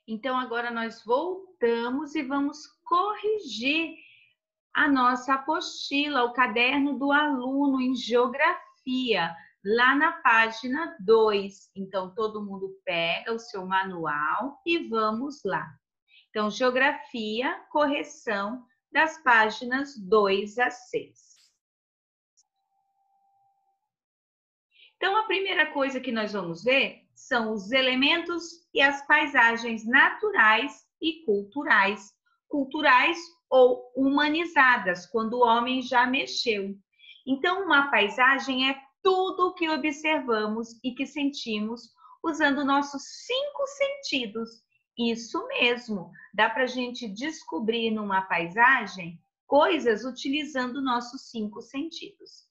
Então, agora nós voltamos e vamos corrigir a nossa apostila, o caderno do aluno em geografia, lá na página 2. Então, todo mundo pega o seu manual e vamos lá. Então, geografia, correção das páginas 2 a 6. Então, a primeira coisa que nós vamos ver são os elementos e as paisagens naturais e culturais. Culturais ou humanizadas, quando o homem já mexeu. Então, uma paisagem é tudo o que observamos e que sentimos usando nossos 5 sentidos. Isso mesmo, dá para a gente descobrir numa paisagem coisas utilizando nossos 5 sentidos.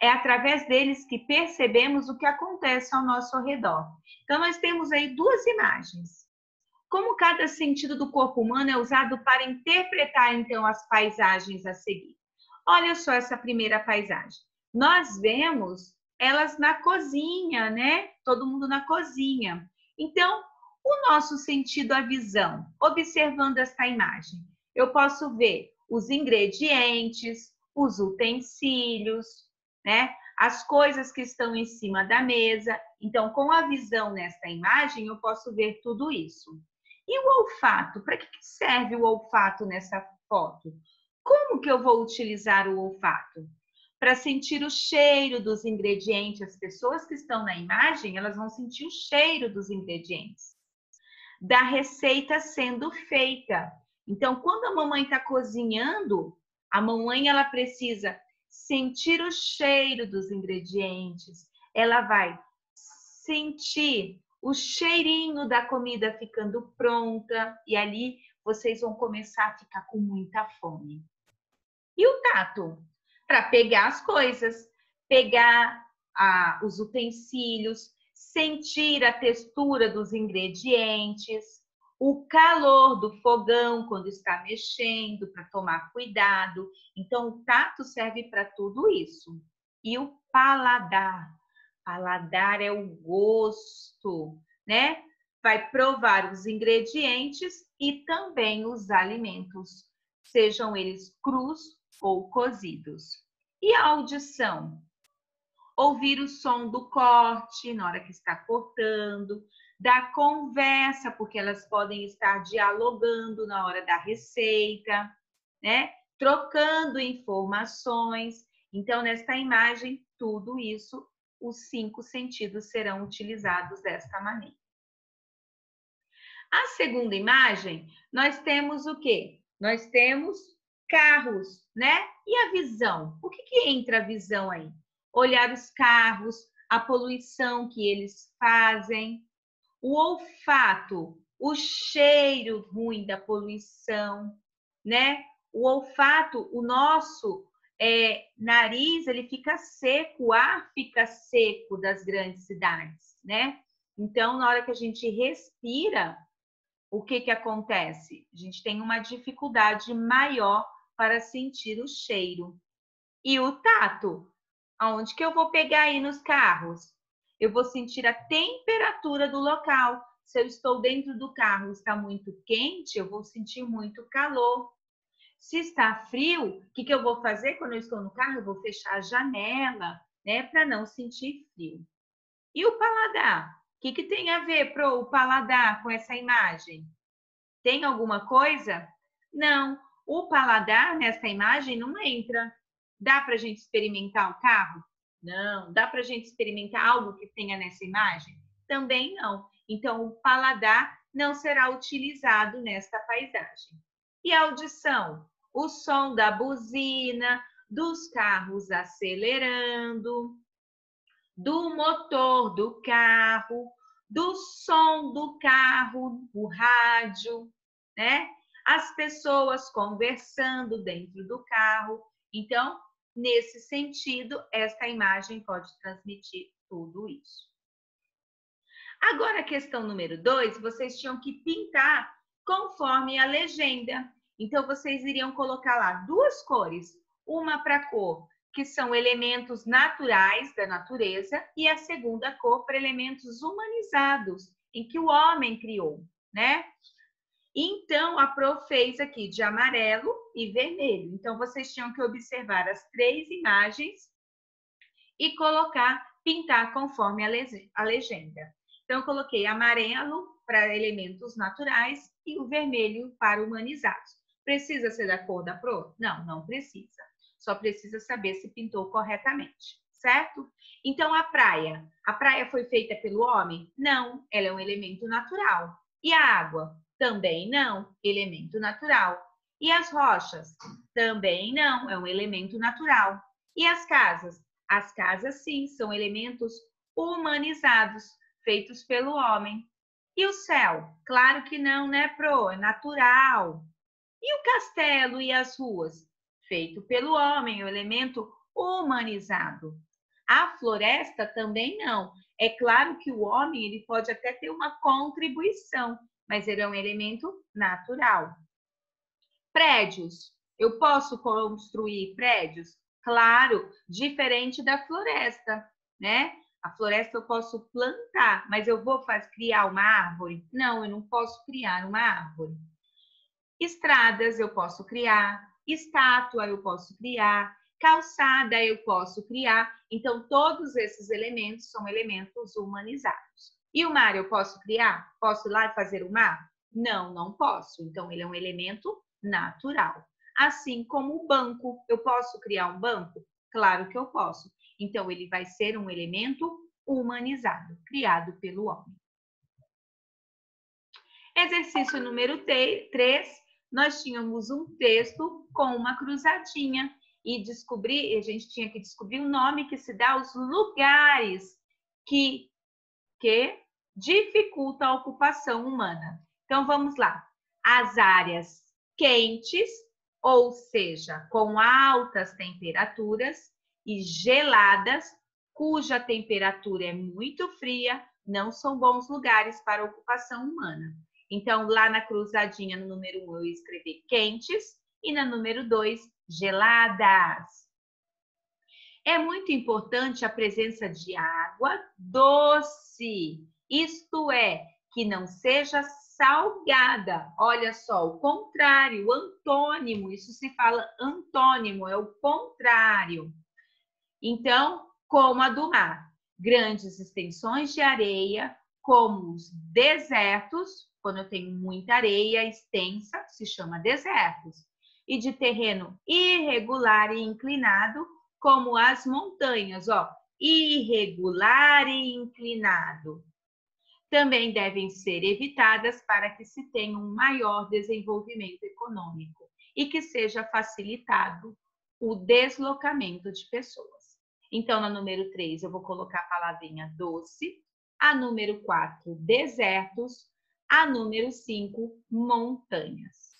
É através deles que percebemos o que acontece ao nosso redor. Então, nós temos aí duas imagens. Como cada sentido do corpo humano é usado para interpretar, então, as paisagens a seguir. Olha só essa primeira paisagem. Nós vemos elas na cozinha, né? Todo mundo na cozinha. Então, o nosso sentido, a visão, observando esta imagem, eu posso ver os ingredientes, os utensílios, né? As coisas que estão em cima da mesa. Então, com a visão nesta imagem, eu posso ver tudo isso. E o olfato? Para que serve o olfato nessa foto? Como que eu vou utilizar o olfato? Para sentir o cheiro dos ingredientes. As pessoas que estão na imagem, elas vão sentir o cheiro dos ingredientes. Da receita sendo feita. Então, quando a mamãe está cozinhando, a mamãe ela precisa sentir o cheiro dos ingredientes. Ela vai sentir o cheirinho da comida ficando pronta e ali vocês vão começar a ficar com muita fome. E o tato? Para pegar as coisas, pegar os utensílios, sentir a textura dos ingredientes, o calor do fogão quando está mexendo, para tomar cuidado. Então, o tato serve para tudo isso. E o paladar? Paladar é o gosto, né? Vai provar os ingredientes e também os alimentos, sejam eles crus ou cozidos. E a audição? Ouvir o som do corte na hora que está cortando, da conversa, porque elas podem estar dialogando na hora da receita, né? Trocando informações. Então, nesta imagem, tudo isso, os 5 sentidos serão utilizados desta maneira. A segunda imagem, nós temos o quê? Nós temos carros, né? E a visão? O que entra a visão aí? Olhar os carros, a poluição que eles fazem, o olfato, o cheiro ruim da poluição, né? O olfato, o nosso nariz, ele fica seco, o ar fica seco das grandes cidades, né? Então, na hora que a gente respira, o que acontece? A gente tem uma dificuldade maior para sentir o cheiro. E o tato? Aonde que eu vou pegar aí nos carros? Eu vou sentir a temperatura do local. Se eu estou dentro do carro, está muito quente, eu vou sentir muito calor. Se está frio, o que eu vou fazer quando eu estou no carro? Eu vou fechar a janela, né, para não sentir frio. E o paladar? O que tem a ver o paladar com essa imagem? Tem alguma coisa? Não. O paladar nessa imagem não entra. Dá para a gente experimentar o carro? Não. Dá para a gente experimentar algo que tenha nessa imagem? Também não. Então, o paladar não será utilizado nesta paisagem. E a audição? O som da buzina, dos carros acelerando, do motor do carro, do som do carro, o rádio, né? As pessoas conversando dentro do carro. Então, nesse sentido, esta imagem pode transmitir tudo isso. Agora, a questão número 2, vocês tinham que pintar conforme a legenda. Então, vocês iriam colocar lá 2 cores, uma para a cor que são elementos naturais da natureza, e a segunda cor para elementos humanizados, em que o homem criou, né? Então, a Pro fez aqui de amarelo e vermelho. Então, vocês tinham que observar as 3 imagens e colocar, pintar conforme a legenda. Então, eu coloquei amarelo para elementos naturais e o vermelho para humanizados. Precisa ser da cor da Pro? Não, não precisa. Só precisa saber se pintou corretamente, certo? Então, a praia foi feita pelo homem? Não, ela é um elemento natural. E a água? Também não, elemento natural. E as rochas? Também não, é um elemento natural. E as casas? As casas, sim, são elementos humanizados, feitos pelo homem. E o céu? Claro que não, né, Pro? É natural. E o castelo e as ruas? Feito pelo homem, o elemento humanizado. A floresta também não. É claro que o homem ele pode até ter uma contribuição, mas ele é um elemento natural. Prédios. Eu posso construir prédios? Claro, diferente da floresta, né? A floresta eu posso plantar, mas eu vou criar uma árvore? Não, eu não posso criar uma árvore. Estradas eu posso criar, estátua eu posso criar, calçada eu posso criar. Então, todos esses elementos são elementos humanizados. E o mar eu posso criar? Posso ir lá e fazer o mar? Não, não posso. Então, ele é um elemento natural. Assim como o banco. Eu posso criar um banco? Claro que eu posso. Então, ele vai ser um elemento humanizado, criado pelo homem. Exercício número 3, nós tínhamos um texto com uma cruzadinha e a gente tinha que descobrir o nome que se dá aos lugares que dificultam a ocupação humana. Então, vamos lá. As áreas quentes, ou seja, com altas temperaturas, e geladas, cuja temperatura é muito fria, não são bons lugares para a ocupação humana. Então, lá na cruzadinha, no número 1, eu escrevi quentes e na número 2, geladas. É muito importante a presença de água doce, isto é, que não seja salgada. Olha só, o contrário, o antônimo, isso se fala antônimo, é o contrário. Então, como a do mar, grandes extensões de areia, como os desertos, quando eu tenho muita areia extensa, se chama desertos, e de terreno irregular e inclinado, como as montanhas, ó, irregular e inclinado. Também devem ser evitadas para que se tenha um maior desenvolvimento econômico e que seja facilitado o deslocamento de pessoas. Então, na número 3, eu vou colocar a palavrinha doce, a número 4, desertos, a número 5, montanhas.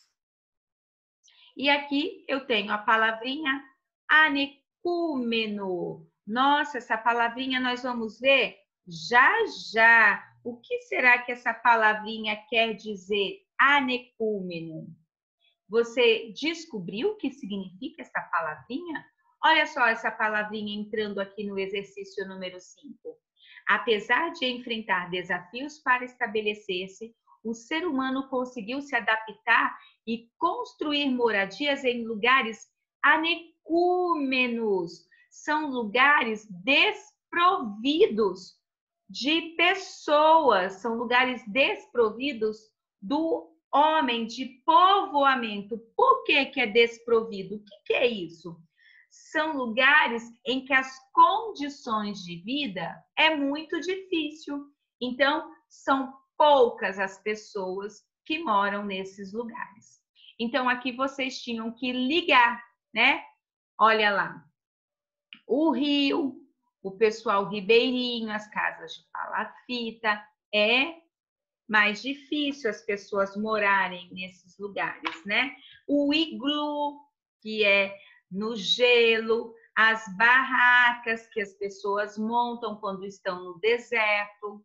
E aqui eu tenho a palavrinha anecúmeno. Nossa, essa palavrinha nós vamos ver já já. O que será que essa palavrinha quer dizer, anecúmeno? Você descobriu o que significa essa palavrinha? Olha só essa palavrinha entrando aqui no exercício número 5. Apesar de enfrentar desafios para estabelecer-se, o ser humano conseguiu se adaptar e construir moradias em lugares anecúmenos. São lugares desprovidos de pessoas, são lugares desprovidos do homem, de povoamento. Por que é desprovido? O que é isso? São lugares em que as condições de vida é muito difícil. Então, são poucas as pessoas que moram nesses lugares. Então, aqui vocês tinham que ligar, né? Olha lá, o rio, o pessoal ribeirinho, as casas de palafita, é mais difícil as pessoas morarem nesses lugares, né? O iglu, que é no gelo, as barracas que as pessoas montam quando estão no deserto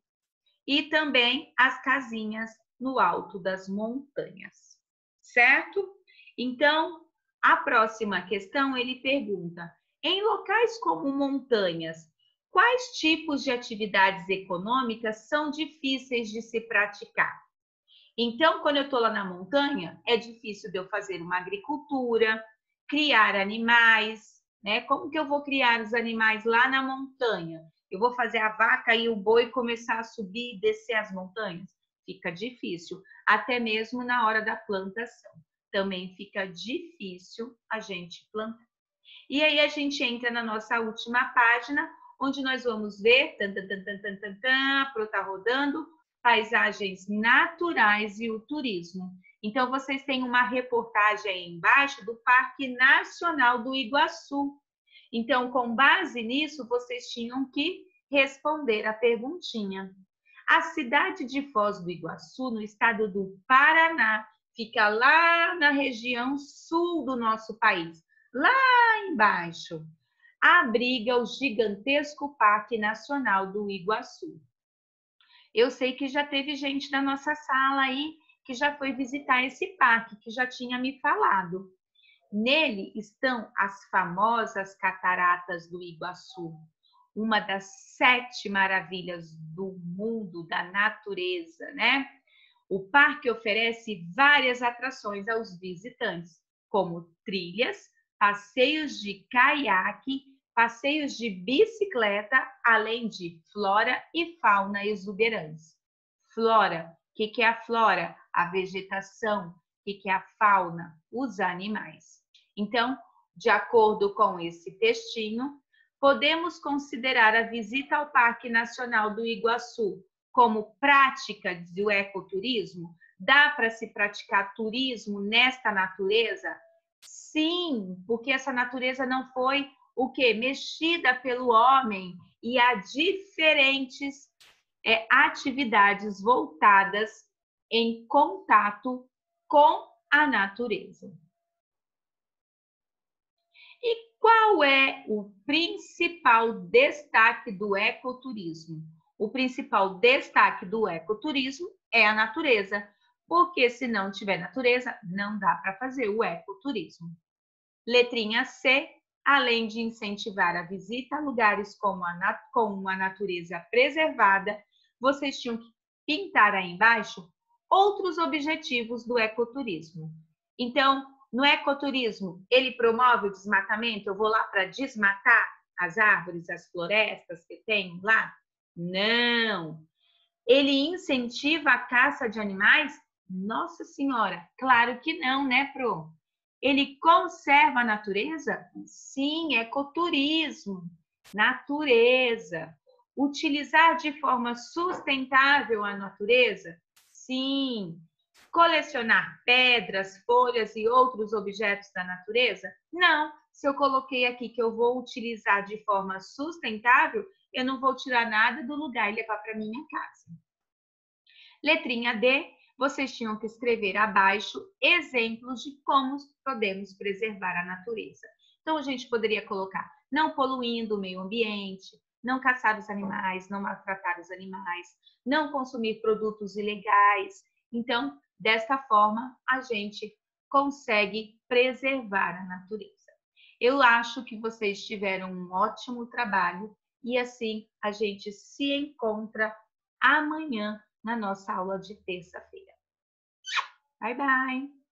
e também as casinhas no alto das montanhas, certo? Então, a próxima questão ele pergunta: em locais como montanhas, quais tipos de atividades econômicas são difíceis de se praticar? Então, quando eu estou lá na montanha, é difícil de eu fazer uma agricultura, criar animais, né? Como que eu vou criar os animais lá na montanha? Eu vou fazer a vaca e o boi começar a subir e descer as montanhas? Fica difícil, até mesmo na hora da plantação. Também fica difícil a gente plantar. E aí a gente entra na nossa última página, onde nós vamos ver, para estar rodando, paisagens naturais e o turismo. Então, vocês têm uma reportagem aí embaixo do Parque Nacional do Iguaçu. Então, com base nisso, vocês tinham que responder a perguntinha. A cidade de Foz do Iguaçu, no estado do Paraná, fica lá na região sul do nosso país, lá embaixo. Abriga o gigantesco Parque Nacional do Iguaçu. Eu sei que já teve gente da nossa sala aí que já foi visitar esse parque, que já tinha me falado. Nele estão as famosas Cataratas do Iguaçu, uma das 7 maravilhas do mundo, da natureza, né? O parque oferece várias atrações aos visitantes, como trilhas, passeios de caiaque, passeios de bicicleta, além de flora e fauna exuberantes. Flora, o que é a flora? A vegetação. O que é a fauna? Os animais. Então, de acordo com esse textinho, podemos considerar a visita ao Parque Nacional do Iguaçu como prática do ecoturismo? Dá para se praticar turismo nesta natureza? Sim, porque essa natureza não foi o quê? Mexida pelo homem e há diferentes atividades voltadas em contato com a natureza. E qual é o principal destaque do ecoturismo? O principal destaque do ecoturismo é a natureza, porque se não tiver natureza, não dá para fazer o ecoturismo. Letrinha C, além de incentivar a visita a lugares com a natureza preservada, vocês tinham que pintar aí embaixo outros objetivos do ecoturismo. Então, no ecoturismo, ele promove o desmatamento? Eu vou lá para desmatar as árvores, as florestas que tem lá? Não. Ele incentiva a caça de animais? Nossa Senhora, claro que não, né, Pro? Ele conserva a natureza? Sim, ecoturismo, natureza. Utilizar de forma sustentável a natureza? Sim. Colecionar pedras, folhas e outros objetos da natureza? Não. Se eu coloquei aqui que eu vou utilizar de forma sustentável, eu não vou tirar nada do lugar e levar para minha casa. Letrinha D, vocês tinham que escrever abaixo exemplos de como podemos preservar a natureza. Então, a gente poderia colocar não poluindo o meio ambiente, não caçar os animais, não maltratar os animais, não consumir produtos ilegais. Então, desta forma, a gente consegue preservar a natureza. Eu acho que vocês tiveram um ótimo trabalho e assim a gente se encontra amanhã na nossa aula de terça-feira. Bye, bye!